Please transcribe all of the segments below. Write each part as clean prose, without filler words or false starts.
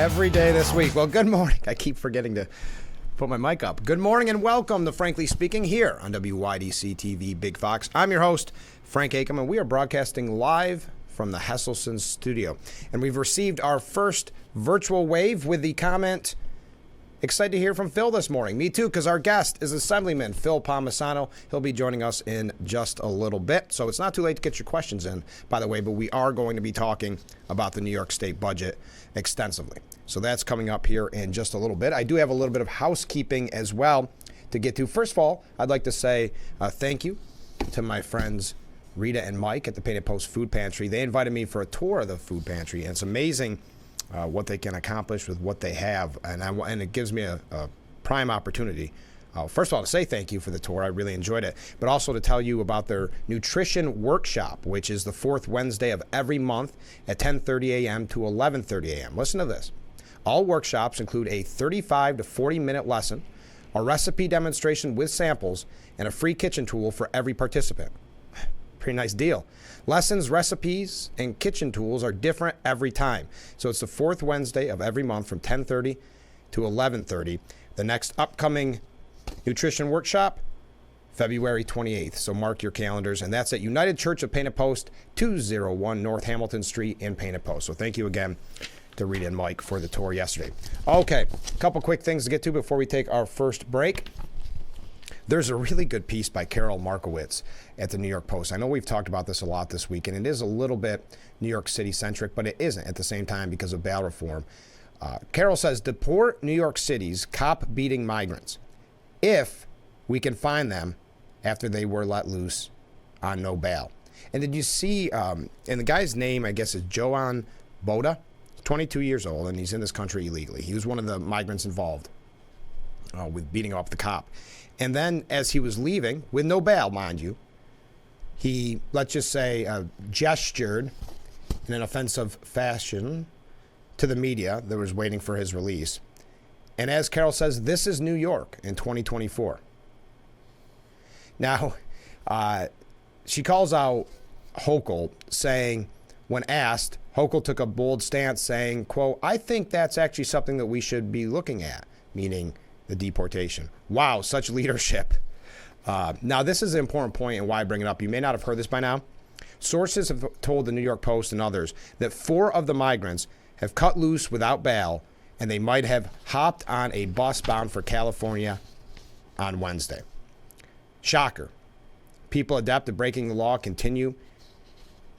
every day this week. Well, good morning. I keep forgetting to put my mic up. Good morning and welcome to Frankly Speaking here on WYDC TV Big Fox. I'm your host, Frank Acom, and we are broadcasting live from the Hesselson studio. And we've received our first virtual wave with the comment, excited to hear from Phil this morning. Me too, because our guest is Assemblyman Phil Palmisano. He'll be joining us in just a little bit. So it's not too late to get your questions in, by the way, but we are going to be talking about the New York State budget extensively. So that's coming up here in just a little bit. I do have a little bit of housekeeping as well to get to. First of all, I'd like to say thank you to my friends Rita and Mike at the Painted Post Food Pantry. They invited me for a tour of the food pantry, and it's amazing what they can accomplish with what they have, and it gives me a prime opportunity. First of all, to say thank you for the tour. I really enjoyed it, but also to tell you about their nutrition workshop, which is the fourth Wednesday of every month at 10:30 a.m. to 11:30 a.m. Listen to this. All workshops include a 35 to 40-minute lesson, a recipe demonstration with samples, and a free kitchen tool for every participant. Pretty nice deal. Lessons, recipes, and kitchen tools are different every time. So it's the fourth Wednesday of every month from 10:30 to 11:30. The next upcoming nutrition workshop, February 28th. So mark your calendars. And that's at United Church of Painted Post, 201 North Hamilton Street in Painted Post. So thank you again to Rita and Mike for the tour yesterday. Okay, a couple quick things to get to before we take our first break. There's a really good piece by Carol Markowitz at the New York Post. I know we've talked about this a lot this week, and it is a little bit New York City-centric, but it isn't at the same time because of bail reform. Carol says, deport New York City's cop-beating migrants if we can find them after they were let loose on no bail. And did you see, and the guy's name, I guess, is Joan Boda, 22 years old, and he's in this country illegally. He was one of the migrants involved with beating up the cop. And then as he was leaving, with no bail, mind you, he, let's just say, gestured in an offensive fashion to the media that was waiting for his release. And as Carol says, this is New York in 2024. Now, she calls out Hochul, saying, when asked, Hochul took a bold stance saying, quote, I think that's actually something that we should be looking at, meaning the deportation. Wow, such leadership. Now, this is an important point and why I bring it up. You may not have heard this by now. Sources have told the New York Post and others that 4 of the migrants have cut loose without bail, and they might have hopped on a bus bound for California on Wednesday. Shocker. People adept at breaking the law continue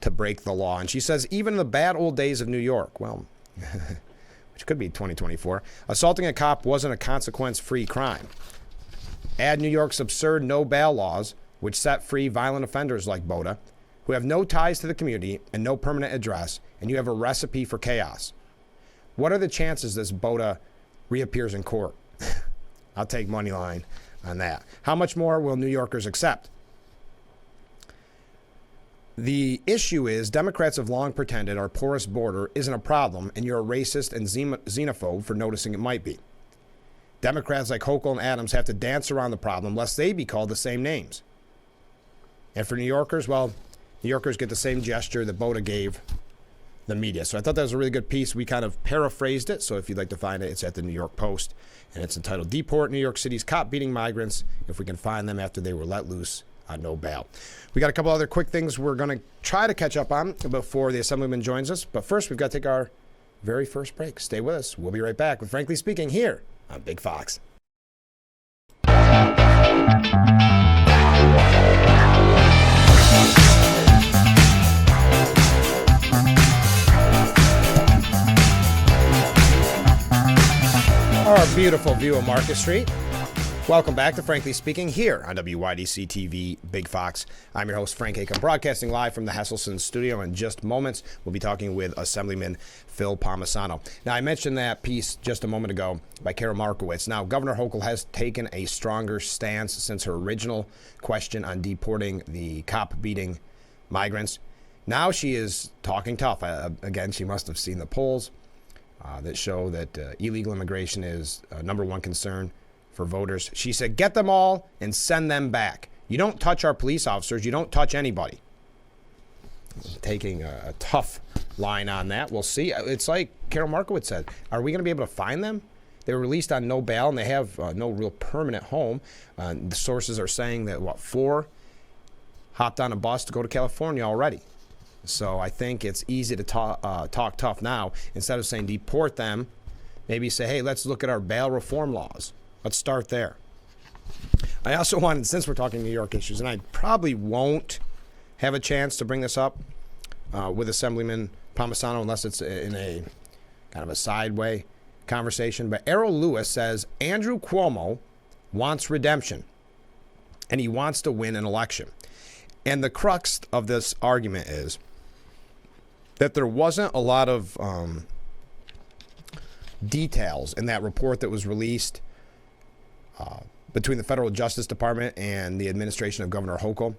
to break the law. And she says, even in the bad old days of New York, well, which could be 2024, assaulting a cop wasn't a consequence-free crime. Add New York's absurd no-bail laws, which set free violent offenders like Boda, who have no ties to the community and no permanent address, and you have a recipe for chaos. What are the chances this Boda reappears in court? I'll take money line on that. How much more will New Yorkers accept? The issue is Democrats have long pretended our porous border isn't a problem, and you're a racist and xenophobe for noticing it might be. Democrats like Hochul and Adams have to dance around the problem lest they be called the same names. And for New Yorkers, well, New Yorkers get the same gesture that Boda gave the media. So I thought that was a really good piece. We kind of paraphrased it, so if you'd like to find it, it's at the New York Post, and it's entitled, Deport New York City's Cop-Beating Migrants if we can find them after they were let loose on no bail. We got a couple other quick things we're going to try to catch up on before the Assemblyman joins us. But first, we've got to take our very first break. Stay with us. We'll be right back with Frankly Speaking here on Big Fox. Our beautiful view of Market Street. Welcome back to Frankly Speaking here on WYDC TV Big Fox. I'm your host, Frank Acom, broadcasting live from the Hesselson studio. In just moments, we'll be talking with Assemblyman Phil Palmisano. Now, I mentioned that piece just a moment ago by Carol Markowitz. Now, Governor Hochul has taken a stronger stance since her original question on deporting the cop-beating migrants. Now she is talking tough. Again, she must have seen the polls that show that illegal immigration is number one concern for voters. She said, get them all and send them back. You don't touch our police officers. You don't touch anybody. Taking a tough line on that. We'll see. It's like Carol Markowitz said. Are we going to be able to find them? They were released on no bail, and they have no real permanent home. The sources are saying that, 4 hopped on a bus to go to California already. So I think it's easy to talk tough now. Instead of saying deport them, maybe say, hey, let's look at our bail reform laws. Let's start there. I also wanted, since we're talking New York issues, and I probably won't have a chance to bring this up with Assemblyman Palmisano unless it's in a kind of a sideway conversation, but Errol Lewis says Andrew Cuomo wants redemption and he wants to win an election. And the crux of this argument is that there wasn't a lot of details in that report that was released between the Federal Justice Department and the administration of Governor Hochul.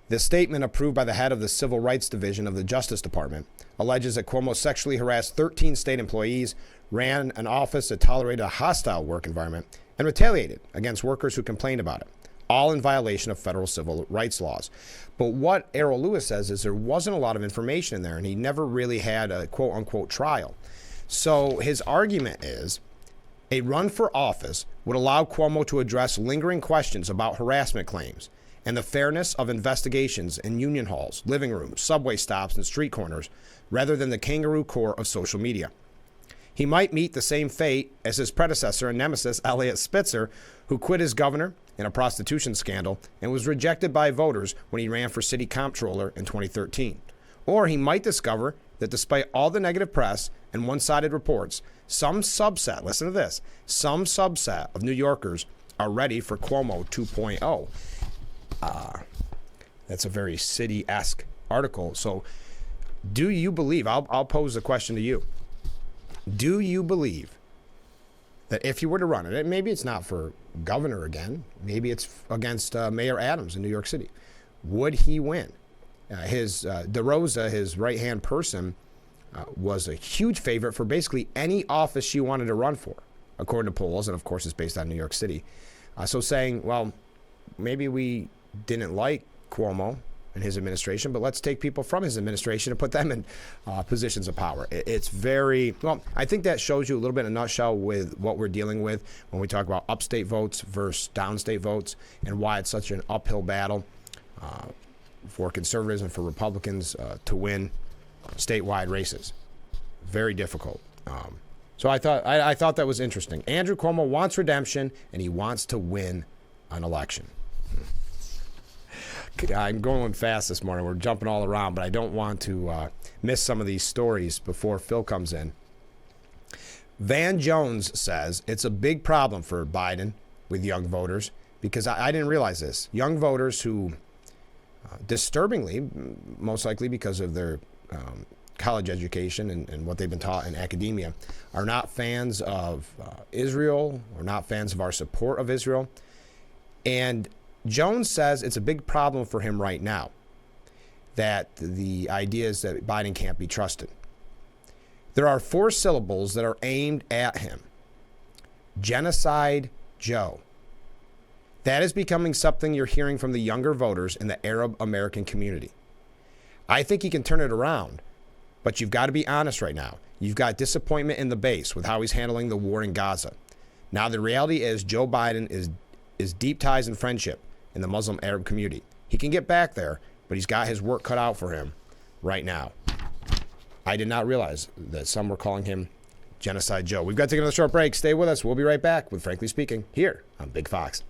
The statement approved by the head of the Civil Rights Division of the Justice Department alleges that Cuomo sexually harassed 13 state employees, ran an office that tolerated a hostile work environment, and retaliated against workers who complained about it, all in violation of federal civil rights laws. But what Errol Lewis says is there wasn't a lot of information in there, and he never really had a quote-unquote trial. So his argument is a run for office would allow Cuomo to address lingering questions about harassment claims and the fairness of investigations in union halls, living rooms, subway stops, and street corners, rather than the kangaroo court of social media. He might meet the same fate as his predecessor and nemesis, Eliot Spitzer, who quit as governor in a prostitution scandal and was rejected by voters when he ran for city comptroller in 2013. Or he might discover that despite all the negative press and one-sided reports, some subset, listen to this, some subset of New Yorkers are ready for Cuomo 2.0. That's a very city-esque article. So do you believe, I'll pose the question to you, do you believe that if you were to run it, maybe it's not for governor again, maybe it's against Mayor Adams in New York City, would he win? DeRosa, his right-hand person, was a huge favorite for basically any office she wanted to run for, according to polls, and of course it's based on New York City. So saying, well, maybe we didn't like Cuomo and his administration, but let's take people from his administration and put them in positions of power. It's very, well, I think that shows you a little bit in a nutshell with what we're dealing with when we talk about upstate votes versus downstate votes and why it's such an uphill battle for conservatives and for Republicans to win statewide races. Very difficult. So I thought that was interesting. Andrew Cuomo wants redemption and he wants to win an election. I'm going fast this morning. We're jumping all around, but I don't want to miss some of these stories before Phil comes in. Van Jones says it's a big problem for Biden with young voters because I didn't realize this. Young voters who, disturbingly, most likely because of their college education and what they've been taught in academia, are not fans of Israel or not fans of our support of Israel. And Jones says it's a big problem for him right now, that the idea is that Biden can't be trusted. There are 4 syllables that are aimed at him. Genocide Joe. That is becoming something you're hearing from the younger voters in the Arab American community. I think he can turn it around, but you've got to be honest right now. You've got disappointment in the base with how he's handling the war in Gaza. Now, the reality is Joe Biden is deep ties and friendship in the Muslim Arab community. He can get back there, but he's got his work cut out for him right now. I did not realize that some were calling him Genocide Joe. We've got to take another short break. Stay with us. We'll be right back with Frankly Speaking here on Big Fox.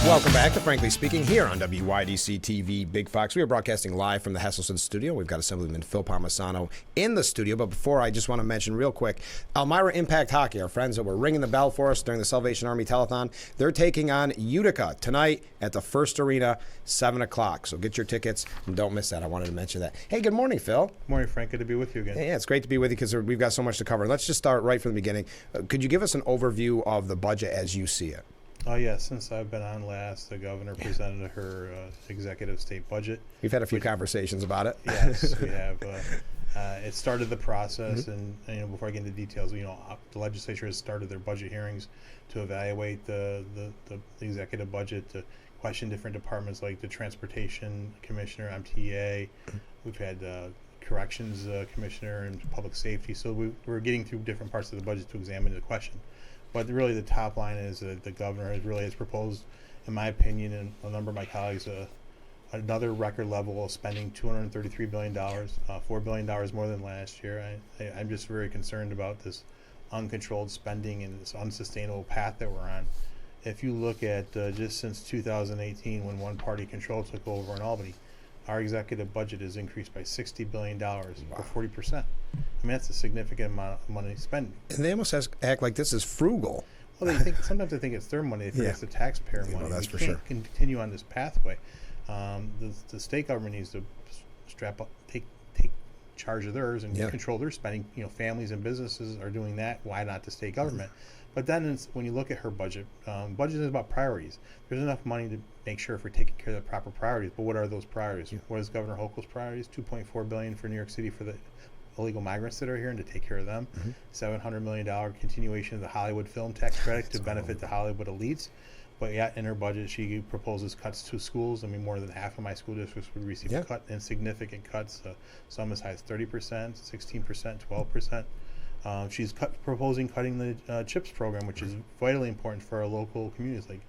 Welcome back to Frankly Speaking here on WYDC TV Big Fox. We are broadcasting live from the Hesselson studio. We've got Assemblyman Phil Palmisano in the studio. But before, I just want to mention real quick, Elmira Impact Hockey, our friends that were ringing the bell for us during the Salvation Army Telethon, they're taking on Utica tonight at the First Arena, 7 o'clock. So get your tickets and don't miss that. I wanted to mention that. Hey, good morning, Phil. Morning, Frank. Good to be with you again. Yeah, it's great to be with you because we've got so much to cover. Let's just start right from the beginning. Could you give us an overview of the budget as you see it? Oh, yeah, since I've been on last, the governor presented her executive state budget. We've had a few conversations about it. Yes, we have. It started the process, and before I get into details, the legislature has started their budget hearings to evaluate the executive budget, to question different departments like the transportation commissioner, MTA. We've had corrections commissioner and public safety. So we're getting through different parts of the budget to examine the question. But really, the top line is that the governor has proposed, in my opinion, and a number of my colleagues, another record level of spending, $233 billion, $4 billion more than last year. I'm just very concerned about this uncontrolled spending and this unsustainable path that we're on. If you look at just since 2018, when one party control took over in Albany, our executive budget has increased by $60 billion, or 40%. I mean, that's a significant amount of money spending. And they almost act like this is frugal. Well, sometimes they think it's their money. They think it's the taxpayer money. That's for sure. sure. Continue on this pathway. The state government needs to strap up, take charge of theirs and control their spending. Families and businesses are doing that. Why not the state government? But then when you look at her budget, budget is about priorities. There's enough money to make sure if we're taking care of the proper priorities. But what are those priorities? What is Governor Hochul's priorities? $2.4 billion for New York City for the illegal migrants that are here and to take care of them. $700 million continuation of the Hollywood film tax credit to benefit the Hollywood elites. But yet in her budget, she proposes cuts to schools. I mean, more than half of my school districts would receive a cut, and significant cuts, some as high as 30%, 16%, 12%. She's proposing cutting the CHIPS program, which is vitally important for our local communities like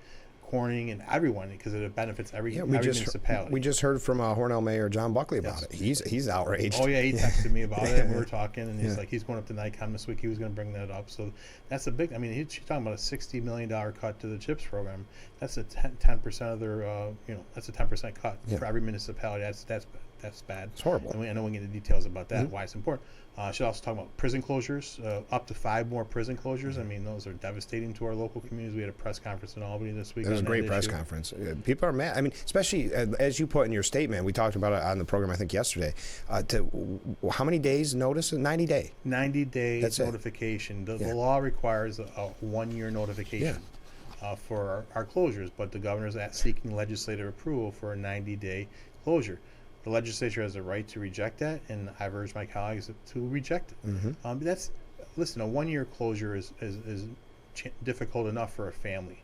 Corning and everyone, because it benefits every municipality. We just heard from Hornell Mayor John Buckley about it. He's outraged. Oh yeah, he texted me about it. And we were talking, and he's like, he's going up to NICOM this week. He was going to bring that up. So that's a big. I mean, she's talking about a $60 million cut to the CHIPS program. That's a 10% of their. That's a 10% cut for every municipality. That's bad. It's horrible. And I know we get into details about that. Why it's important. Should also talk about prison closures, up to 5 more prison closures. I mean, those are devastating to our local communities. We had a press conference in Albany this week. It was a great press conference. People are mad. I mean, especially as you put in your statement, we talked about it on the program, I think, yesterday. How many days notice? 90 days. 90 days notification. The law requires a 1-year notification for our closures, but the governor's seeking legislative approval for a 90-day closure. The legislature has a right to reject that, and I've urged my colleagues to reject it. Listen, a 1-year closure is difficult enough for a family,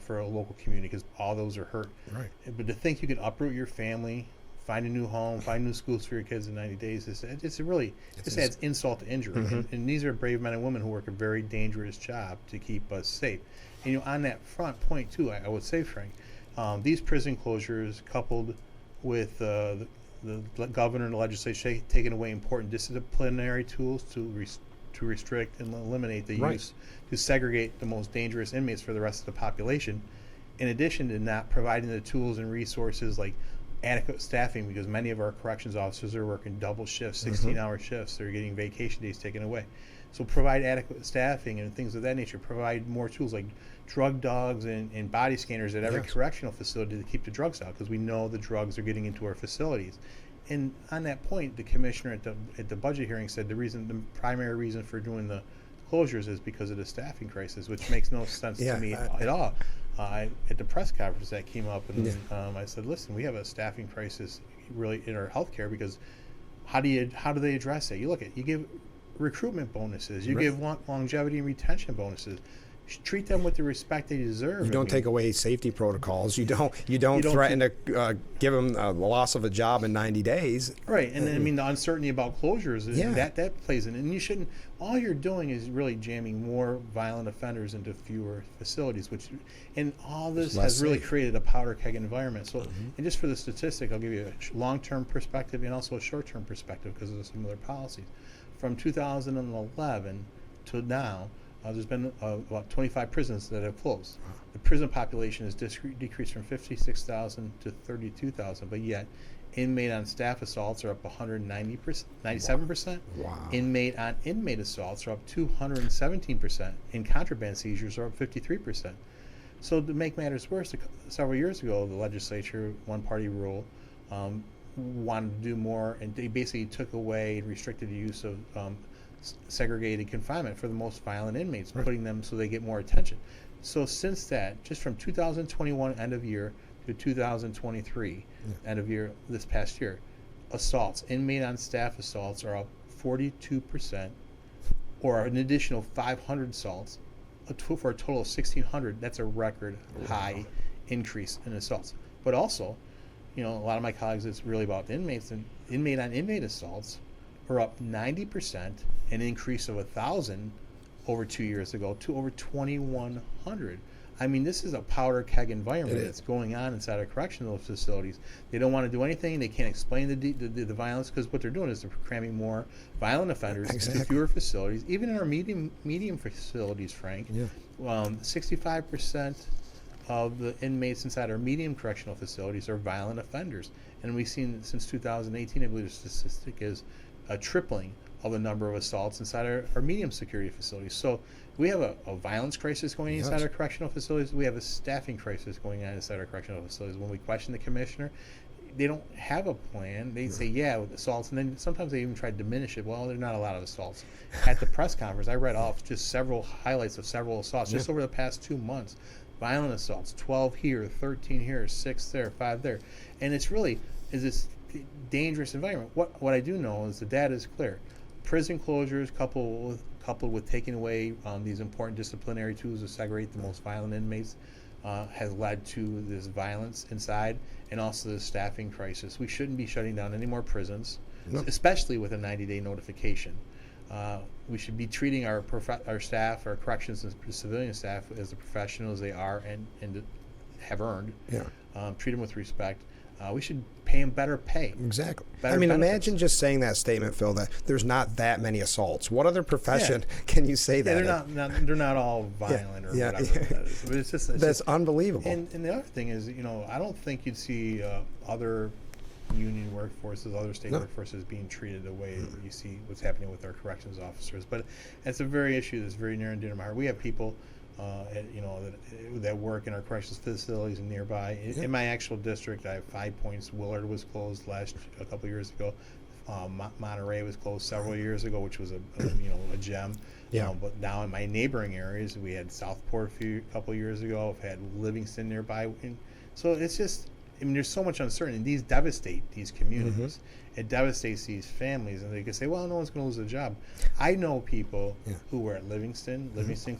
for a local community, because all those are hurt. Right. But to think you can uproot your family, find a new home, find new schools for your kids in 90 days, this adds insult to injury. And these are brave men and women who work a very dangerous job to keep us safe. And on that front point too, I would say, Frank, these prison closures coupled with the governor and the legislature taking away important disciplinary tools to restrict and eliminate the use, to segregate the most dangerous inmates for the rest of the population, in addition to not providing the tools and resources like adequate staffing, because many of our corrections officers are working double shifts, 16-hour shifts. They're getting vacation days taken away. So provide adequate staffing and things of that nature. Provide more tools like drug dogs and body scanners at every correctional facility to keep the drugs out, because we know the drugs are getting into our facilities. And on that point, the commissioner at the budget hearing said the primary reason for doing the closures is because of the staffing crisis, which makes no sense to me at all. At the press conference that came up, and I said, listen, we have a staffing crisis really in our healthcare, because how do they address it? You give recruitment bonuses, you give longevity and retention bonuses. Treat them with the respect they deserve. You don't take away safety protocols. You don't threaten to give them the loss of a job in 90 days. Right, and I mean the uncertainty about closures that plays in, and you shouldn't. All you're doing is really jamming more violent offenders into fewer facilities, and all this has really created a powder keg environment. So, and just for the statistic, I'll give you a long-term perspective and also a short-term perspective because of some of their policies. From 2011 to now, there's been about 25 prisons that have closed. The prison population has decreased from 56,000 to 32,000, but yet inmate on staff assaults are up 97%. Wow. Inmate on inmate assaults are up 217%, and contraband seizures are up 53%. So to make matters worse, several years ago, the legislature, one-party rule, wanted to do more, and they basically took away and restricted the use of segregated confinement for the most violent inmates, putting them so they get more attention. So since that, just from 2021 end of year to 2023 end of year this past year, assaults, inmate on staff assaults are up 42%, or an additional 500 assaults, for a total of 1,600. That's a record high increase in assaults. But also, a lot of my colleagues, it's really about the inmates, and inmate on inmate assaults are up 90%, an increase of 1,000 over 2 years ago to over 2,100. I mean, this is a powder keg environment that's going on inside of correctional facilities. They don't want to do anything. They can't explain the violence, because what they're doing is they're cramming more violent offenders into fewer facilities. Even in our medium facilities, Frank, 65% of the inmates inside our medium correctional facilities are violent offenders. And we've seen since 2018, I believe the statistic is a tripling of the number of assaults inside our medium security facilities. So we have a violence crisis going on inside our correctional facilities. We have a staffing crisis going on inside our correctional facilities. When we question the commissioner, they don't have a plan. They say, with assaults, and then sometimes they even try to diminish it. Well, there's not a lot of assaults. At the press conference, I read off just several highlights of several assaults just over the past 2 months. Violent assaults, 12 here, 13 here, 6 there, 5 there. And it's really is this dangerous environment. What I do know is the data is clear. Prison closures coupled with taking away these important disciplinary tools to segregate the most violent inmates has led to this violence inside, and also the staffing crisis. We shouldn't be shutting down any more prisons, especially with a 90-day notification. We should be treating our staff, our corrections and civilian staff, as the professionals they are and have earned. Treat them with respect. We should pay them better pay. Exactly. Better I mean, benefits. imagine just saying that statement, Phil, that there's not that many assaults. What other profession can you say that? They're not all violent or whatever that is. But it's That's unbelievable. And the other thing is, I don't think you'd see other union workforces, other state workforces being treated the way that you see what's happening with our corrections officers. But it's a very issue that's very near and dear to my heart. We have people that work in our corrections facilities and nearby. In my actual district, I have 5 points. Willard was closed a couple years ago. Monterey was closed several years ago, which was a gem. But now in my neighboring areas, we had Southport a couple years ago. I've had Livingston nearby. And so it's just, there's so much uncertainty. These devastate these communities. It devastates these families, and they can say, well, no one's going to lose a job. I know people who were at Livingston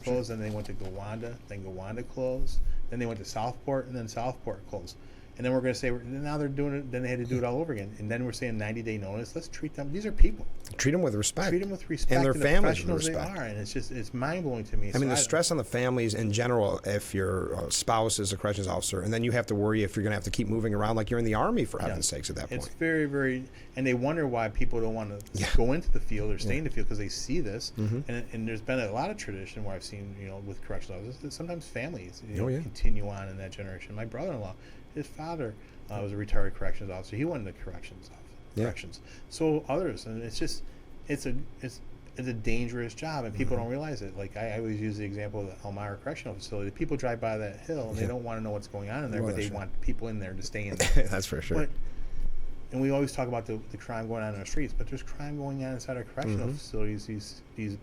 closed, and they went to Gowanda, then Gowanda closed, then they went to Southport, and then Southport closed. And then we're going to say, now they're doing it, then they had to do it all over again. And then we're saying 90-day notice. Let's treat them. These are people. Treat them with respect. Treat them with respect. And their families with respect. They are, and it's mind-blowing to me. I mean, the stress on the families in general, if your spouse is a corrections officer, and then you have to worry if you're going to have to keep moving around like you're in the Army, for heaven's sakes, at that point. It's very, very, and they wonder why people don't want to go into the field or stay in the field, because they see this. And there's been a lot of tradition where I've seen, with corrections officers, that sometimes families continue on in that generation. My brother-in-law, his father was a retired corrections officer. He went into corrections. So others, and it's a dangerous job, and people don't realize it. Like I always use the example of the Elmira Correctional Facility. People drive by that hill, and they don't want to know what's going on in there, but they want people in there to stay in there. That's for sure. And we always talk about the crime going on in our streets, but there's crime going on inside our correctional facilities. These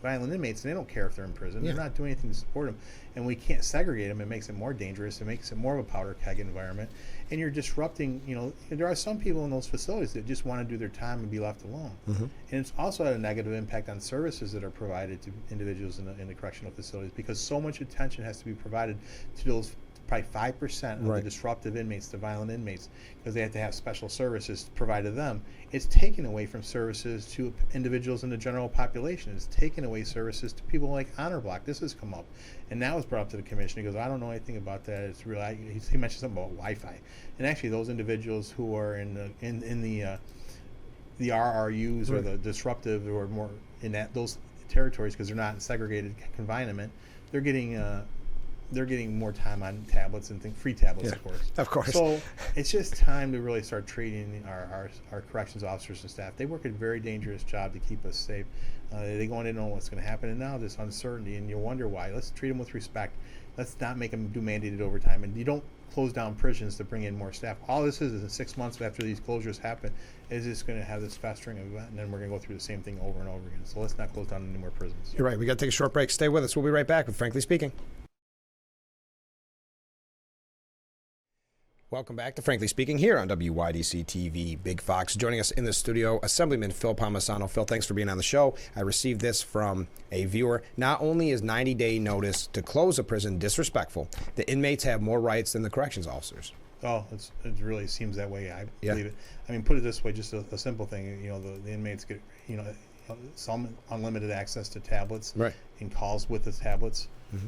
violent inmates, and they don't care if they're in prison. They're not doing anything to support them, and we can't segregate them. It makes it more dangerous. It makes it more of a powder keg environment, and you're disrupting. There are some people in those facilities that just want to do their time and be left alone, and it's also had a negative impact on services that are provided to individuals in the correctional facilities, because so much attention has to be provided to those probably 5% of the disruptive inmates, the violent inmates, because they have to have special services provided to them. It's taken away from services to individuals in the general population. It's taken away services to people like Honor Block. This has come up, and now it's brought up to the commission. He goes, I don't know anything about that. It's real. He mentioned something about Wi-Fi, and actually those individuals who are in the RRUs or the disruptive or more in those territories, because they're not in segregated confinement, they're getting more time on tablets and free tablets, of course. So it's just time to really start treating our corrections officers and staff. They work a very dangerous job to keep us safe. They go in and know what's going to happen, and now this uncertainty, and you wonder why. Let's treat them with respect. Let's not make them do mandated overtime, and you don't close down prisons to bring in more staff. All this is in 6 months after these closures happen, is just going to have this festering event, and then we're going to go through the same thing over and over again. So let's not close down any more prisons. You're right. We got to take a short break. Stay with us. We'll be right back with Frankly Speaking. Welcome back to Frankly Speaking here on WYDC TV Big Fox. Joining us in the studio, Assemblyman Phil Palmisano. Phil, thanks for being on the show. I received this from a viewer. Not only is 90-day notice to close a prison disrespectful, the inmates have more rights than the corrections officers. Oh, it really seems that way. I believe it. I mean, put it this way, just a simple thing. You know, the inmates get, some unlimited access to tablets and calls with the tablets. Mm-hmm.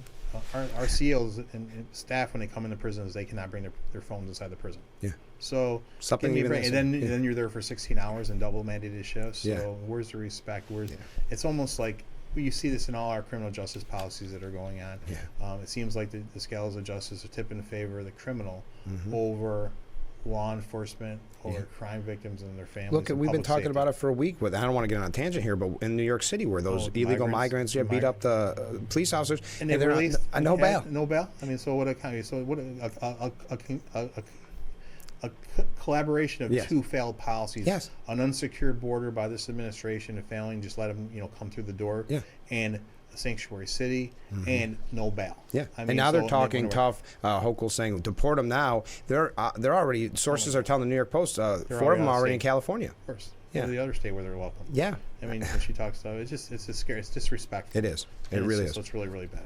Our COs and staff, when they come into prisons, they cannot bring their phones inside the prison. Yeah. So something even and then you're there for 16 hours and double mandated shifts. So where's the respect? It's almost like you see this in all our criminal justice policies that are going on. Yeah. It seems like the scales of justice are tipping in favor of the criminal over law enforcement or crime victims and their families. Look, we've been talking about it for a week. I don't want to get on a tangent here, but in New York City, where those illegal migrants beat up the police officers, and they're released no bail. No bail. I mean, so what a collaboration of two failed policies. Yes. An unsecured border by this administration, failing just let them come through the door. Yeah. And a sanctuary city and no bail. Yeah. I mean, and now they're talking tough. Hochul saying deport them now. They're already, sources are telling the New York Post, 4 of them are already in California. Of course. Yeah. The other state where they're welcome. Yeah. I mean, when she talks about it, it's just scary. It's disrespectful. It is. It really is. So it's really, really bad.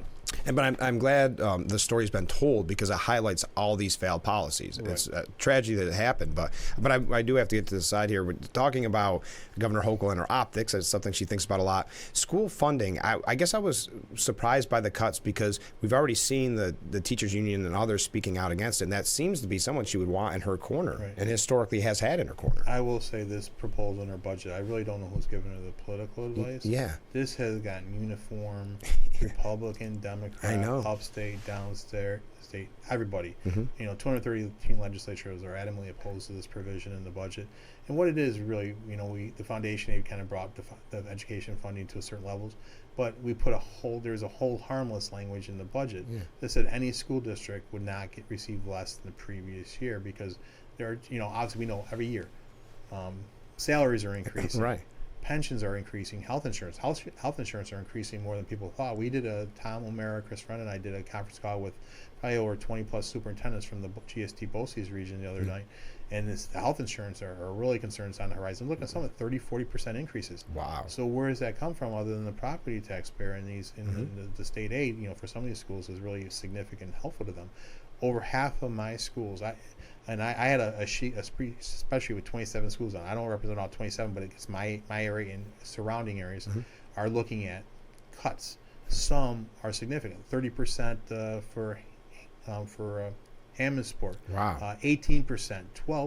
But I'm glad the story's been told because it highlights all these failed policies. Right. It's a tragedy that it happened, but I do have to get to the side here. We're talking about Governor Hochul and her optics. It's something she thinks about a lot. School funding, I guess I was surprised by the cuts because we've already seen the teachers union and others speaking out against it, and that seems to be someone she would want in her corner and historically has had in her corner. I will say this proposal in her budget, I really don't know who's giving her the political advice. Yeah. This has gotten uniform, Republican, Democrat, upstate, downstate, state, everybody. 213 legislatures are adamantly opposed to this provision in the budget. And what it is really, the foundation aid kind of brought the education funding to a certain levels, but we put there's a whole harmless language in the budget that said any school district would not receive less than the previous year because there are, obviously we know every year salaries are increasing. Right. Pensions are increasing. Health insurance are increasing more than people thought. We did Tom O'Mara, Chris Friend, and I did a conference call with probably over 20 plus superintendents from the GST BOCES region the other night, and the health insurance are really concerns on the horizon. Look at some of 30-40% increases. Wow. So where does that come from other than the property taxpayer and the state aid? For some of these schools is really significant and helpful to them. Over half of my schools, I had a sheet, especially with 27 schools on. I don't represent all 27, but it's my area and surrounding areas are looking at cuts. Some are significant, 30% for Hammondsport. Wow. 18%, 12%,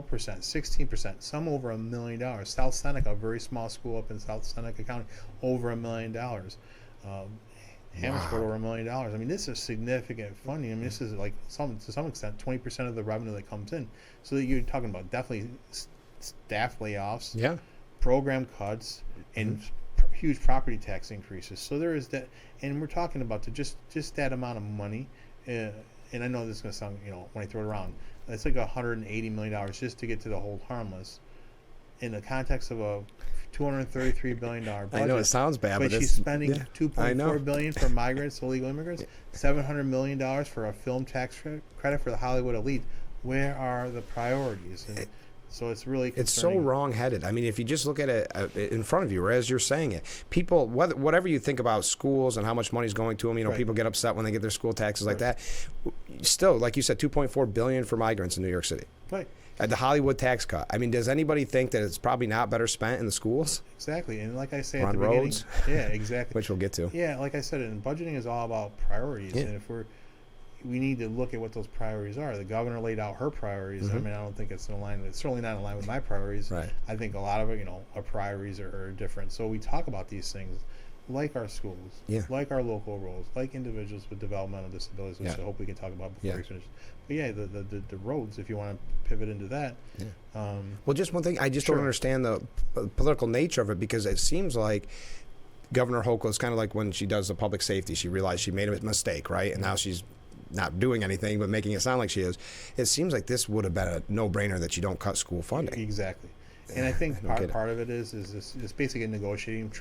16%. Some over $1 million. South Seneca, a very small school up in South Seneca County, over $1 million. Hammondsport over $1 million. I mean, this is significant funding. I mean, this is like to some extent 20% of the revenue that comes in. So that you're talking about definitely staff layoffs, program cuts, and huge property tax increases. So there is that, and we're talking about just that amount of money. And I know this is going to sound, when I throw it around, it's like $180 million just to get to the hold harmless. In the context of a $233 billion budget. I know it sounds bad, but she's spending $2.4 billion for migrants, illegal immigrants, $700 million for a film tax credit for the Hollywood elite. Where are the priorities? And so it's really concerning. It's so wrong-headed. I mean, if you just look at it in front of you, or as you're saying it, people, whatever you think about schools and how much money's going to them, people get upset when they get their school taxes like that. Still, like you said, $2.4 billion for migrants in New York City. Right. The Hollywood tax cut. I mean, does anybody think that it's probably not better spent in the schools? Exactly. And like I say at the beginning, exactly. Which we'll get to. Yeah, like I said, and budgeting is all about priorities. Yeah. And if we need to look at what those priorities are. The governor laid out her priorities. I mean, I don't think it's in line. It's certainly not in line with my priorities. Right. I think a lot of it, our priorities are different. So we talk about these things, like our schools, like our local roles, like individuals with developmental disabilities, which I hope we can talk about before we finish. But the roads, if you want to pivot into that. Yeah. Well, just one thing, I just don't understand the political nature of it, because it seems like Governor Hochul is kind of like when she does the public safety. She realized she made a mistake, right? And now she's not doing anything but making it sound like she is. It seems like this would have been a no-brainer that you don't cut school funding. Exactly. And I think part of it is basically a negotiating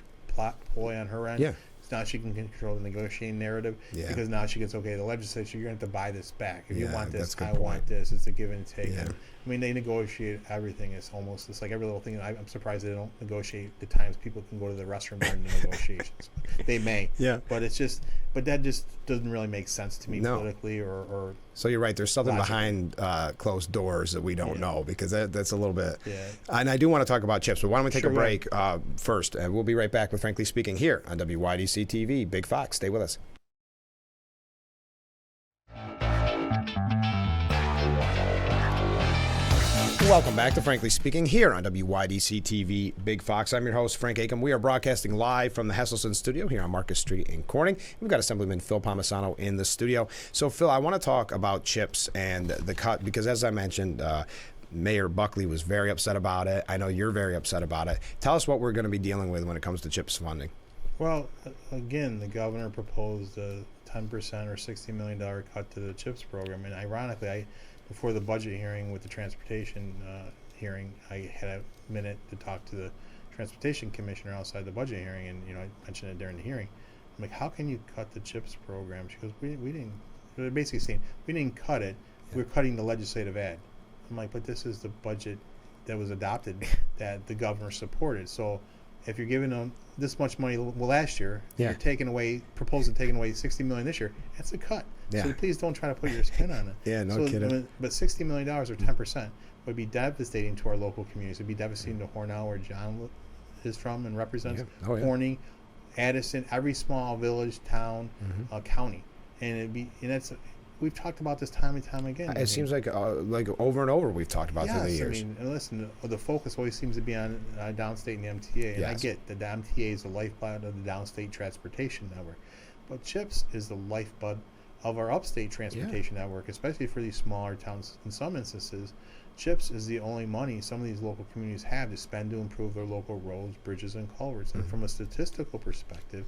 ploy on her end now she can control the negotiating narrative Yeah. because now she gets, okay, the legislature, you're going to have to buy this back. If you Yeah, want that's this, a good I point. want this. It's a give and take. Yeah. And, I mean, they negotiate everything. It's like every little thing. I'm surprised they don't negotiate the times people can go to the restroom during the negotiations. They may. Yeah. But but that just doesn't really make sense to me No. politically or So you're right. There's something Logically. behind closed doors that we don't know, because that's a little bit. Yeah. And I do want to talk about chips, but why don't we take Sure, a yeah. break first, and we'll be right back with Frankly Speaking here on WYDC TV. Big Fox, stay with us. Welcome back to Frankly Speaking here on WYDC TV Big Fox. I'm your host, Frank Acom. We are broadcasting live from the Hesselson studio here on Marcus Street in Corning. We've got Assemblyman Phil Palmisano in the studio. So, Phil, I want to talk about chips and the cut, because as I mentioned, Mayor Buckley was very upset about it. I know you're very upset about it. Tell us what we're going to be dealing with when it comes to chips funding. Well, again, the governor proposed a 10% or $60 million cut to the CHIPS program. And ironically, before the budget hearing with the transportation hearing, I had a minute to talk to the transportation commissioner outside the budget hearing. And, I mentioned it during the hearing. I'm like, how can you cut the CHIPS program? She goes, we didn't, they're basically saying, we didn't cut it. We're cutting the legislative ad. I'm like, but this is the budget that was adopted that the governor supported. So if you're giving them this much money last year, you're proposing taking away $60 million this year, that's a cut. Yeah. So please don't try to put your spin on it. Yeah, no kidding. But $60 million or 10% would be devastating to our local communities. It would be devastating to Hornell, where John is from and represents, Yeah. Oh, yeah. Corning, Addison, every small village, town, county. And we've talked about this time and time again. It seems like over and over we've talked about through the years. I mean, and listen, the focus always seems to be on downstate and the MTA. And I Yes. get that the MTA is the lifeblood of the downstate transportation network. But CHIPS is the lifeblood of our upstate transportation network, especially for these smaller towns. In some instances, CHIPS is the only money some of these local communities have to spend to improve their local roads, bridges, and culverts. And from a statistical perspective,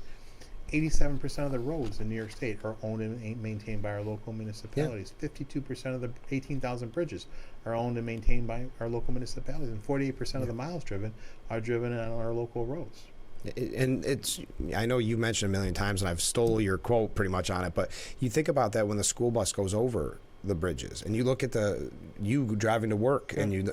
87% of the roads in New York State are owned and maintained by our local municipalities. 52% of the 18,000 bridges are owned and maintained by our local municipalities, and 48% of the miles driven are driven on our local roads. And I know you mentioned a million times, and I've stole your quote pretty much on it, but you think about that when the school bus goes over the bridges, and you look at you driving to work, and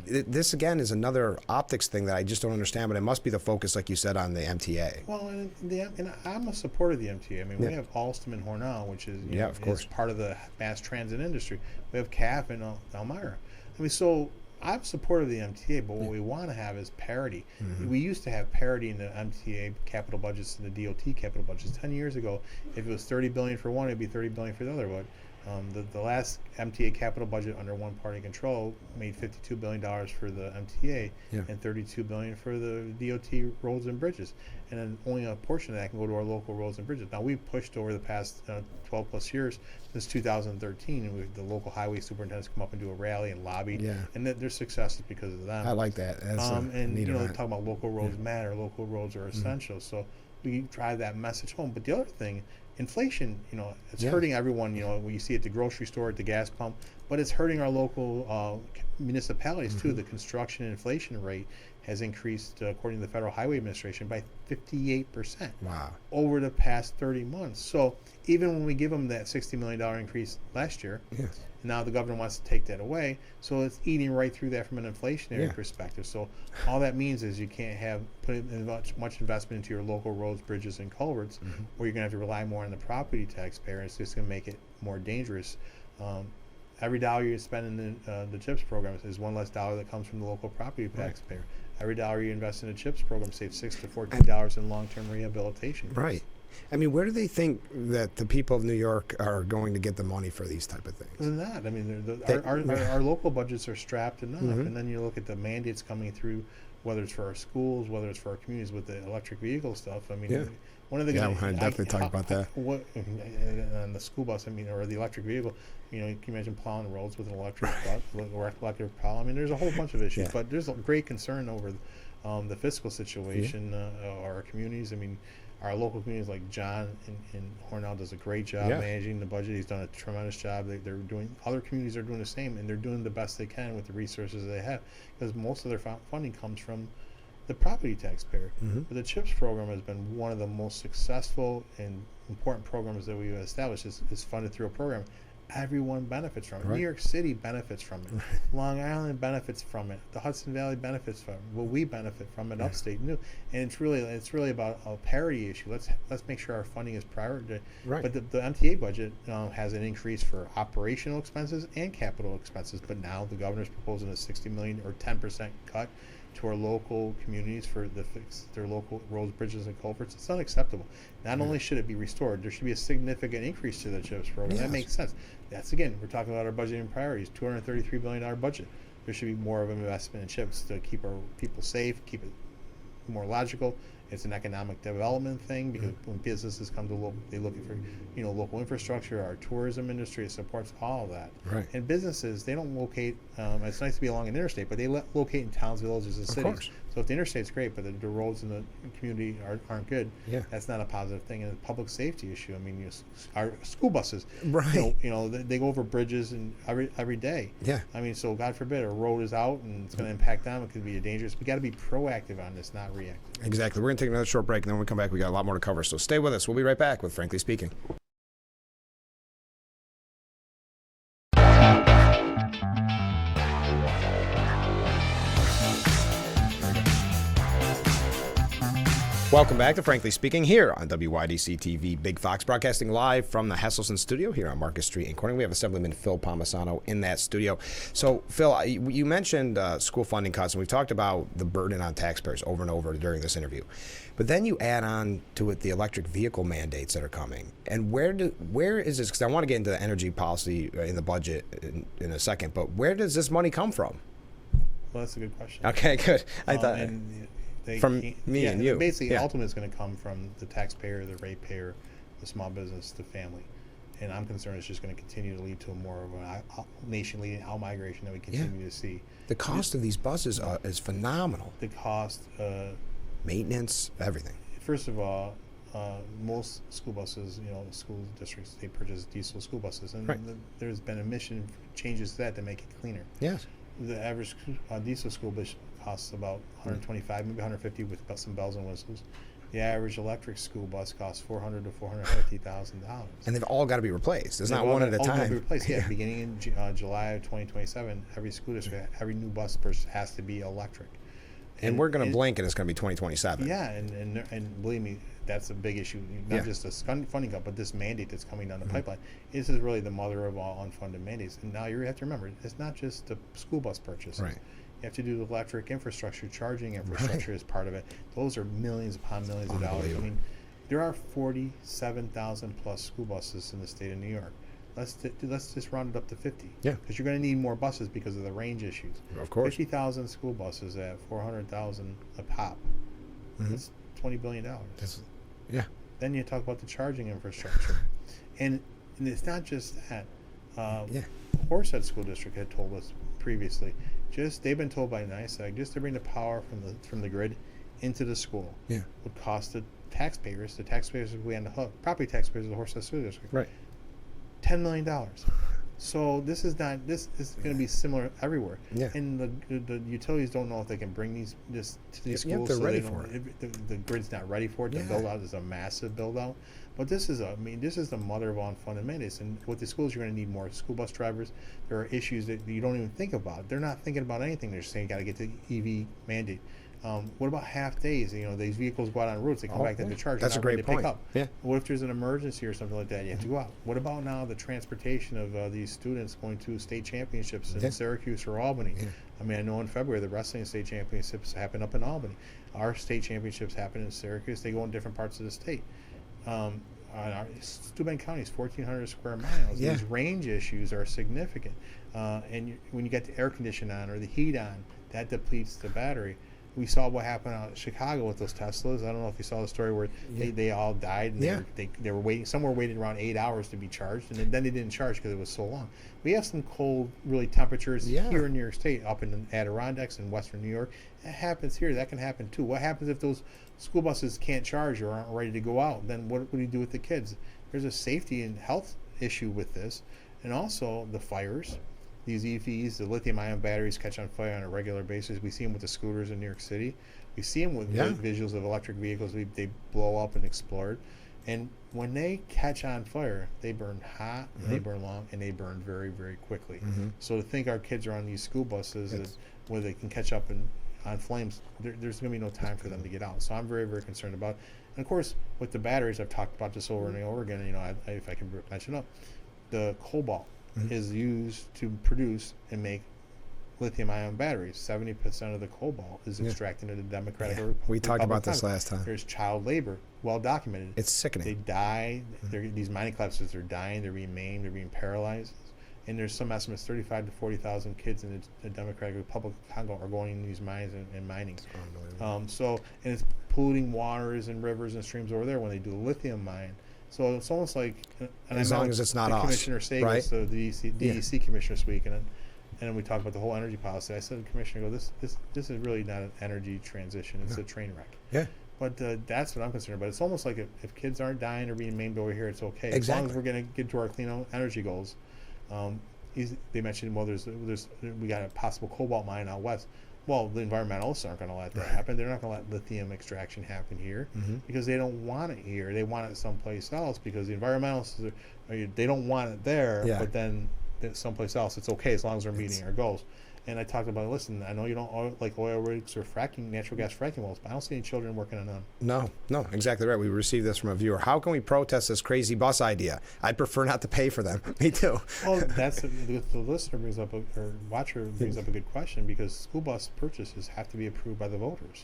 this again is another optics thing that I just don't understand, but it must be the focus, like you said, on the MTA. Well, and I'm a supporter of the MTA. I mean, we have Alstom and Hornell, which is of course, is part of the mass transit industry. We have CAF and Elmira. I mean, so I'm supportive of the MTA, but what we want to have is parity. We used to have parity in the MTA capital budgets and the DOT capital budgets. 10 years ago, if it was $30 billion for one, it'd be $30 billion for the other. But the last MTA capital budget under one party control made $52 billion for the MTA and $32 billion for the DOT roads and bridges. And then only a portion of that can go to our local roads and bridges. Now, we've pushed over the past 12 plus years, since 2013, and the local highway superintendents come up and do a rally and lobby. And their success is because of them. I like that. And they talk about local roads matter, local roads are essential. So we drive that message home. But the other thing, inflation, it's hurting everyone, when you see it at the grocery store, at the gas pump, but it's hurting our local municipalities too. The construction inflation rate has increased, according to the Federal Highway Administration, by 58% over the past 30 months. So even when we give them that $60 million increase last year, now the governor wants to take that away. So it's eating right through that from an inflationary perspective. So all that means is you can't put in much investment into your local roads, bridges, and culverts, where you're going to have to rely more on the property taxpayer. It's just going to make it more dangerous. Every dollar you spend in the CHIPS program is one less dollar that comes from the local property taxpayer. Every dollar you invest in a CHIPS program saves $6 to $14 in long-term rehabilitation. Right. I mean, where do they think that the people of New York are going to get the money for these type of things? They're not. I mean, our local budgets are strapped enough. And then you look at the mandates coming through, whether it's for our schools, whether it's for our communities with the electric vehicle stuff. I mean, one of the I definitely talk about that. On the school bus, or the electric vehicle, can you imagine plowing roads with an electric plow? I mean, there's a whole bunch of issues, but there's a great concern over the fiscal situation of our communities. I mean, our local communities, like John in Hornell, does a great job managing the budget. He's done a tremendous job. They're doing. Other communities are doing the same, and they're doing the best they can with the resources they have, because most of their funding comes from the property taxpayer. But the CHIPS program has been one of the most successful and important programs that we've established. Is funded through a program. Everyone benefits from it. Right. New York City benefits from it. Long Island benefits from it. The Hudson Valley benefits from it. Well, we benefit from it upstate New. And it's really about a parity issue. Let's make sure our funding is prioritized. Right. But the MTA budget has an increase for operational expenses and capital expenses. But now the governor's proposing a $60 million or 10% cut to our local communities for their local roads, bridges, and culverts. It's unacceptable. Not only should it be restored, there should be a significant increase to the CHIPS program. Yes. That makes sense. That's, again, we're talking about our budgeting priorities, $233 billion budget. There should be more of an investment in CHIPS to keep our people safe, keep it more logical. It's an economic development thing because when businesses come to local, they're looking for, local infrastructure. Our tourism industry supports all of that. Right. And businesses, they don't locate. It's nice to be along an interstate, but they locate in towns, villages, and cities. course. So if the interstate's great, but the roads in the community aren't good, Yeah. that's not a positive thing. And a public safety issue. I mean, our school buses, Right. they go over bridges and every day. Yeah. I mean, so God forbid a road is out and it's going to impact them. It could be dangerous. We got to be proactive on this, not reactive. Exactly. We're going to take another short break, and then when we come back, we got a lot more to cover. So stay with us. We'll be right back with Frankly Speaking. Welcome back to Frankly Speaking here on WYDC TV Big Fox, broadcasting live from the Hesselson studio here on Marcus Street in Corning. We have Assemblyman Phil Palmisano in that studio. So, Phil, you mentioned school funding cuts, and we've talked about the burden on taxpayers over and over during this interview. But then you add on to it the electric vehicle mandates that are coming. And where is this? Because I want to get into the energy policy in the budget in a second, but where does this money come from? Well, that's a good question. Okay, good. I thought. And From me and you. Basically, Yeah. ultimately, it's going to come from the taxpayer, the ratepayer, the small business, the family. And I'm concerned it's just going to continue to lead to more of a nation-leading out-migration that we continue to see. The cost of these buses is phenomenal. The cost, Maintenance, everything. first of all, most school buses, school districts, they purchase diesel school buses. And Right. there's been emission changes to that to make it cleaner. Yes. The average diesel school bus costs about 125, maybe 150 with some bells and whistles. The average electric school bus costs $400,000 to $450,000. And they've all got to be replaced. It's not They've all one at a all got to be time. replaced. Yeah, beginning in July of 2027, every school district, every new bus purchase has to be electric. And we're going to blink, and it's going to be 2027. Yeah, and believe me, that's a big issue. Not just this funding cut, but this mandate that's coming down the pipeline. This is really the mother of all unfunded mandates. And now you have to remember, it's not just the school bus purchase. Right. You have to do the electric infrastructure, charging infrastructure as part of it. Those are millions upon millions of dollars. I mean, there are 47,000 plus school buses in the state of New York. Let's just round it up to 50. Yeah. Because you're going to need more buses because of the range issues. Of course. 50,000 school buses at 400,000 a pop. That's $20 billion. Yeah. Then you talk about the charging infrastructure, and it's not just that. Horsehead School District had told us previously, they've been told by NYSEG just to bring the power from the grid into the school. Yeah. Would cost the taxpayers would be on the hook. Property taxpayers of the Horsehead School District. Right. $10 million. So this is going to be similar everywhere. Yeah. And the utilities don't know if they can bring this to these Yeah, if schools. they're so ready they don't- for if the grid's not ready for it. The Yeah. build out is a massive build out. But this is the mother of all unfunded mandates. And with the schools, you're going to need more school bus drivers. There are issues that you don't even think about. They're not thinking about anything. They're saying got to get the EV mandate. What about half days? These vehicles go out on routes. They come back to the charge. That's They're a not ready great to pick point. up. Yeah. What if there's an emergency or something like that? You have to go out. What about now the transportation of these students going to state championships in Syracuse or Albany? Yeah. I mean, I know in February the wrestling state championships happen up in Albany. Our state championships happen in Syracuse. They go in different parts of the state. Steuben County is 1,400 square miles. Yeah. These range issues are significant. When you get the air conditioning on or the heat on, that depletes the battery. We saw what happened out in Chicago with those Teslas. I don't know if you saw the story where they all died and they were waiting. Some were waiting around 8 hours to be charged, and then they didn't charge because it was so long. We have some cold, really temperatures here in New York State, up in the Adirondacks in Western New York. That happens here. That can happen too. What happens if those school buses can't charge or aren't ready to go out? Then what do you do with the kids? There's a safety and health issue with this, and also the fires. these EVs, the lithium-ion batteries, catch on fire on a regular basis. We see them with the scooters in New York City. We see them with visuals of electric vehicles. They blow up and explode. And when they catch on fire, they burn hot, they burn long, and they burn very, very quickly. So to think our kids are on these school buses where they can catch up on flames, there's going to be no time for them to get out. So I'm very, very concerned about it. And of course, with the batteries, I've talked about this over and over again. You know, if I can mention up, the cobalt is used to produce and make lithium-ion batteries. 70% of the cobalt is extracted into the Democratic Republic. We talked about this last time. There's child labor, well documented. It's sickening. They die. These mining collapses, they're dying. They're being maimed. They're being paralyzed. And there's some estimates, 35 to 40,000 kids in the Democratic Republic of Congo are going in these mines and mining. And it's polluting waters and rivers and streams over there when they do a lithium mine. So it's almost like, and as long as it's not us, Commissioner Sagos, right? So the DEC Commissioner this week, and then we talked about the whole energy policy. I said to the Commissioner, this is really not an energy transition. It's a train wreck. Yeah. But that's what I'm concerned about. It's almost like if kids aren't dying or being maimed over here, it's okay. Exactly. As long as we're going to get to our clean energy goals. They mentioned, well, we got a possible cobalt mine out west. Well, the environmentalists aren't going to let that happen. They're not going to let lithium extraction happen here because they don't want it here. They want it someplace else because the environmentalists, they don't want it there, but then someplace else. It's okay as long as we're meeting our goals. And I talked about, listen, I know you don't like oil rigs or fracking, natural gas fracking wells, but I don't see any children working on them. No, exactly right. We received this from a viewer. How can we protest this crazy bus idea? I'd prefer not to pay for them. Me too. Well, that's the listener brings up, or watcher brings up a good question because school bus purchases have to be approved by the voters.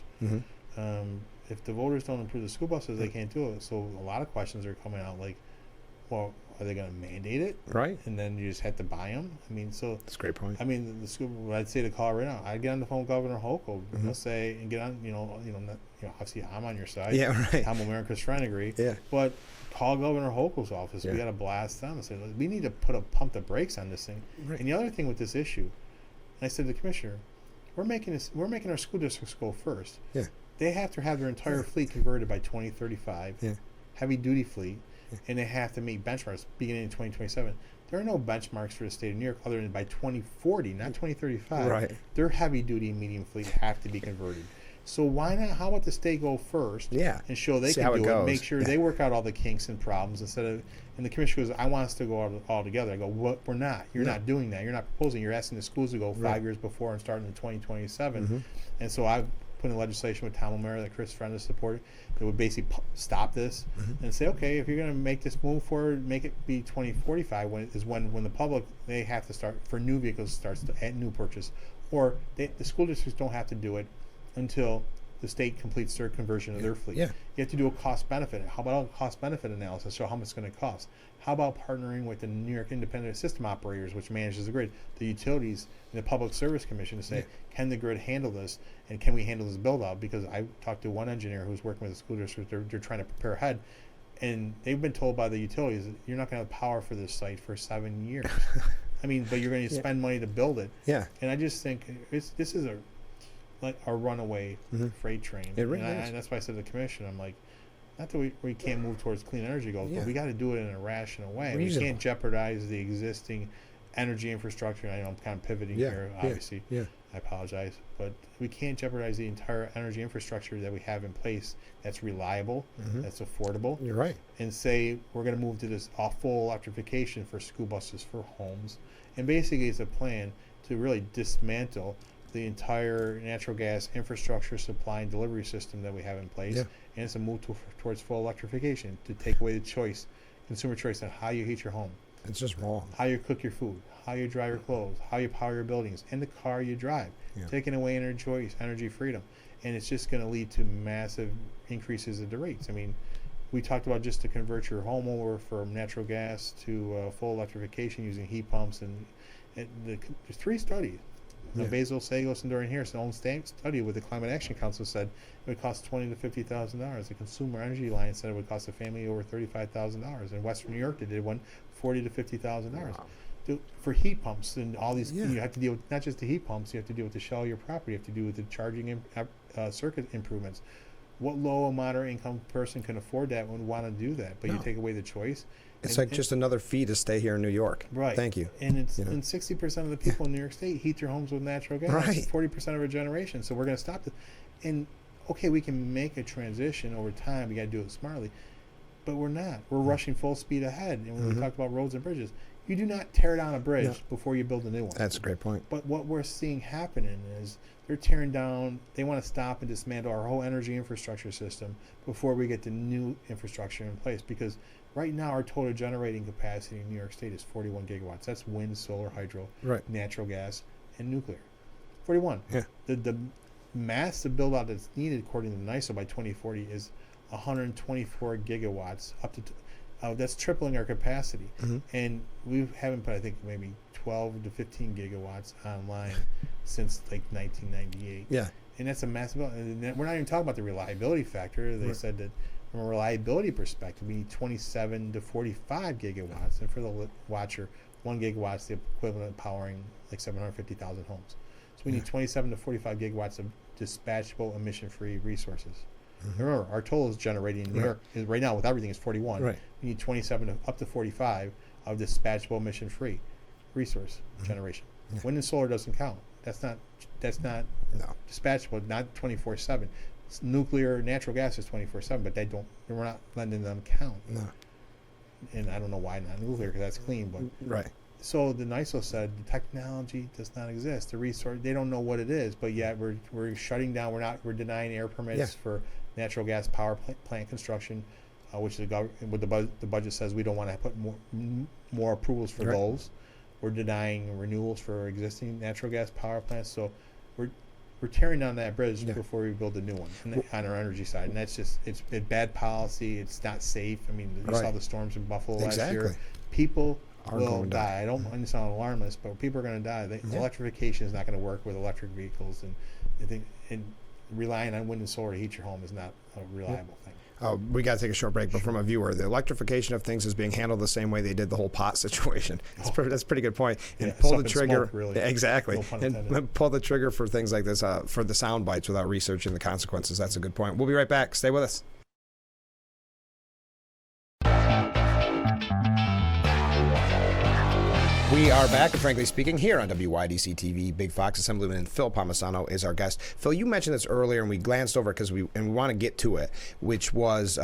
If the voters don't approve the school buses, they can't do it. So a lot of questions are coming out like, well, are they going to mandate it? Right. And then you just have to buy them? I mean, so... That's a great point. I mean, the school, I'd say to call right now, I'd get on the phone with Governor Hochul, let's say, and get on, obviously I'm on your side. Yeah, right. I'm America's friend, agree. Yeah. But call Governor Hochul's office. We got to blast them and say, we need to pump the brakes on this thing. Right. And the other thing with this issue, and I said to the commissioner, we're making our school districts go first. Yeah. They have to have their entire fleet converted by 2035. Yeah. Heavy duty fleet. And they have to meet benchmarks beginning in 2027. There are no benchmarks for the state of New York other than by 2040, not 2035. Right. Their heavy-duty medium fleet have to be converted. So why not? How about the state go first? Yeah. And show they can do it. Make sure they work out all the kinks and problems instead of. And the commissioner goes, "I want us to go all together." I go, "What? We're not. You're not doing that. You're not proposing. You're asking the schools to go 5 years before and starting in 2027." And so I put in legislation with Tom O'Mara that Chris Friend has supported that would basically stop this and say, okay, if you're going to make this move forward, make it be 2045 when the public, they have to start, for new vehicles, starts at new purchase. Or the school districts don't have to do it until the state completes their conversion of their fleet. Yeah. You have to do a cost-benefit. How about a cost-benefit analysis, show how much it's going to cost? How about partnering with the New York Independent System Operators, which manages the grid, the utilities, and the Public Service Commission to say, can the grid handle this, and can we handle this build-out? Because I talked to one engineer who's working with the school district. They're trying to prepare ahead, and they've been told by the utilities that you're not going to have power for this site for 7 years. I mean, but you're going to spend money to build it. Yeah. And I just think this is a runaway freight train. It really is. And that's why I said to the commission, I'm like, not that we can't move towards clean energy goals, but we got to do it in a rational way. We can't jeopardize the existing energy infrastructure. I know I'm kind of pivoting here, obviously. Yeah. I apologize. But we can't jeopardize the entire energy infrastructure that we have in place that's reliable, that's affordable. You're right. And say we're going to move to this full electrification for school buses, for homes. And basically it's a plan to really dismantle the entire natural gas infrastructure supply and delivery system that we have in place. And it's a move towards full electrification to take away the choice, consumer choice on how you heat your home. It's just wrong. How you cook your food, how you dry your clothes, how you power your buildings, and the car you drive. Taking away energy choice, energy freedom. And it's just going to lead to massive increases in the rates. I mean, we talked about just to convert your home over from natural gas to full electrification using heat pumps. And there's 3 studies. Basil, Sagos, and Dorian Harris, their own study with the Climate Action Council said it would cost $20,000 to $50,000. The Consumer Energy Alliance said it would cost a family over $35,000. In Western New York, they did one $40,000 to $50,000. Wow. For heat pumps and all these, you have to deal with not just the heat pumps. You have to deal with the shell of your property. You have to deal with the charging circuit improvements. What low or moderate income person can afford that and would want to do that? But you take away the choice. It's like just another fee to stay here in New York. Right. Thank you. And and 60% of the people in New York State heat their homes with natural gas. Right. 40% of our generation. So we're going to stop this. And okay, we can make a transition over time. We got to do it smartly, but we're not. We're rushing full speed ahead. And when we talk about roads and bridges, you do not tear down a bridge before you build a new one. That's a great point. But what we're seeing happening is they're tearing down. They want to stop and dismantle our whole energy infrastructure system before we get the new infrastructure in place. Because right now, our total generating capacity in New York State is 41 gigawatts. That's wind, solar, hydro, natural gas, and nuclear. 41. Yeah. The massive build out that's needed, according to NISO, by 2040 is 124 gigawatts. That's tripling our capacity. And we haven't put, I think, maybe 12 to 15 gigawatts online since like 1998. Yeah. And that's a massive. And we're not even talking about the reliability factor. They said that from a reliability perspective, we need 27 to 45 gigawatts. And for the watcher, 1 gigawatt is the equivalent of powering like 750,000 homes. So we need 27 to 45 gigawatts of dispatchable emission-free resources. Remember, our total is generating in New York right now with everything is 41. We need 27 to up to 45 of dispatchable emission-free resource generation. Wind and solar doesn't count. That's not dispatchable. Not 24/7. Nuclear, natural gas is 24/7, but we're not letting them count. No. And I don't know why not nuclear, because that's clean. But so the NISO said the technology does not exist. The resource, they don't know what it is, but yet we're shutting down. We're denying air permits for natural gas power plant construction, which the budget says we don't want to put more approvals for those. We're denying renewals for existing natural gas power plants. So we're tearing down that bridge before we build a new one on our energy side, and that's just it's bad policy. It's not safe. I mean, you saw the storms in Buffalo last year. People will die. I don't want to sound alarmist, but people are going to die. Electrification is not going to work with electric vehicles, and I think relying on wind and solar to heat your home is not a reliable thing. We got to take a short break, but from a viewer, the electrification of things is being handled the same way they did the whole pot situation. That's a pretty good point. And pull the trigger. Smoke, really. Exactly. And pull the trigger for things like this, for the sound bites without researching the consequences. That's a good point. We'll be right back. Stay with us. We are back, frankly speaking, here on WYDC TV. Big Fox Assemblyman Phil Palmisano is our guest. Phil, you mentioned this earlier, and we glanced over because we want to get to it, which was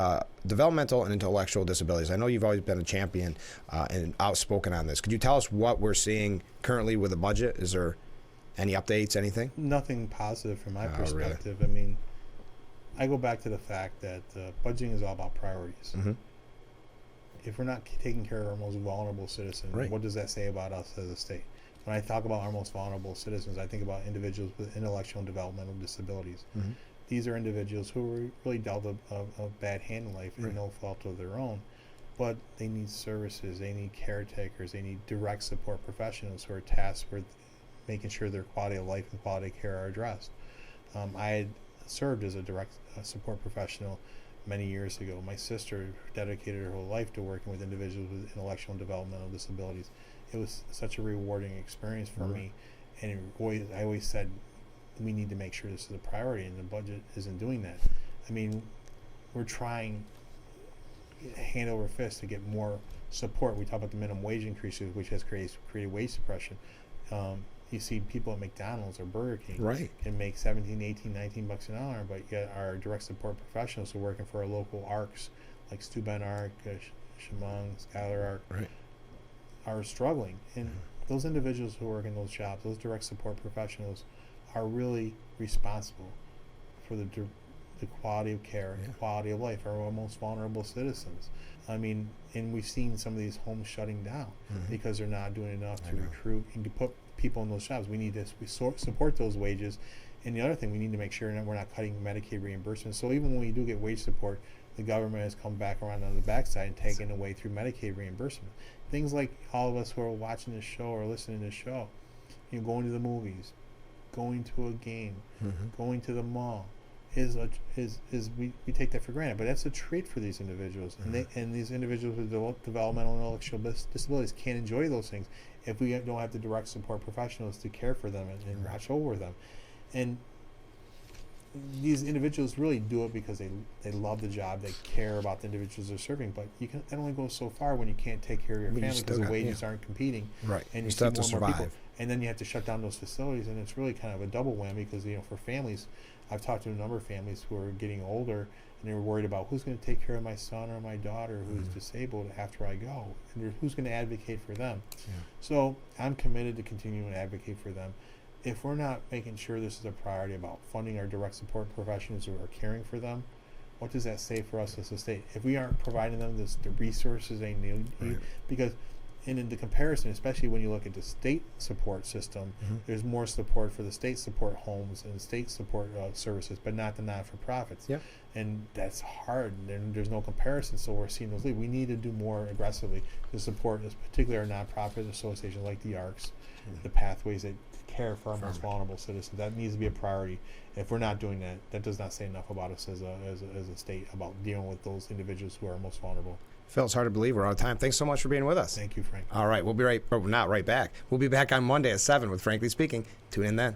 developmental and intellectual disabilities. I know you've always been a champion and outspoken on this. Could you tell us what we're seeing currently with the budget? Is there any updates, anything? Nothing positive from my perspective. Really? I mean, I go back to the fact that budgeting is all about priorities. If we're not taking care of our most vulnerable citizens, what does that say about us as a state? When I talk about our most vulnerable citizens, I think about individuals with intellectual and developmental disabilities. These are individuals who really dealt a bad hand in life and no fault of their own, but they need services, they need caretakers, they need direct support professionals who are tasked with making sure their quality of life and quality of care are addressed. I had served as a direct support professional many years ago. My sister dedicated her whole life to working with individuals with intellectual and developmental disabilities. It was such a rewarding experience for me, and I always said we need to make sure this is a priority, and the budget isn't doing that. I mean, we're trying hand over fist to get more support. We talk about the minimum wage increases, which has created wage suppression. You see people at McDonald's or Burger King can make 17, 18, 19 bucks an hour, but yet our direct support professionals who are working for our local ARCs, like Steuben ARC, Chemung, Schuyler ARC, are struggling. And those individuals who work in those jobs, those direct support professionals, are really responsible for the quality of care and quality of life of our most vulnerable citizens. I mean, and we've seen some of these homes shutting down because they're not doing enough to recruit and to put people in those jobs. We need to support those wages. And the other thing, we need to make sure that we're not cutting Medicaid reimbursement. So even when we do get wage support, the government has come back around on the backside and taken away through Medicaid reimbursement. Things like all of us who are watching this show or listening to this show, going to the movies, going to a game, going to the mall, we take that for granted, but that's a treat for these individuals, and these individuals with developmental and intellectual disabilities can't enjoy those things if we don't have the direct support professionals to care for them and watch over them. And these individuals really do it because they love the job, they care about the individuals they're serving. But that only goes so far when you can't take care of your But you family still because the got- wages aren't competing, Right. and You you still see have to more and more people, survive. and then you have to shut down those facilities, and it's really kind of a double whammy because for families, I've talked to a number of families who are getting older, and they're worried about who's going to take care of my son or my daughter who's disabled after I go, and who's going to advocate for them. Yeah. So I'm committed to continuing to advocate for them. If we're not making sure this is a priority about funding our direct support professionals who are caring for them, what does that say for us as a state? If we aren't providing them the resources they need, Right. because in the comparison, especially when you look at the state support system, there's more support for the state support homes and state support services, but not the not-for-profits. Yep. And that's hard. And there's no comparison, so we're seeing those leave. We need to do more aggressively to support, particularly our nonprofit associations like the ARCs, the pathways that care for our most vulnerable citizens. That needs to be a priority. If we're not doing that, that does not say enough about us as a state about dealing with those individuals who are most vulnerable. Phil, it's hard to believe we're out of time. Thanks so much for being with us. Thank you, Frank. All right, we'll be not right back. We'll be back on Monday at 7 with Frankly Speaking. Tune in then.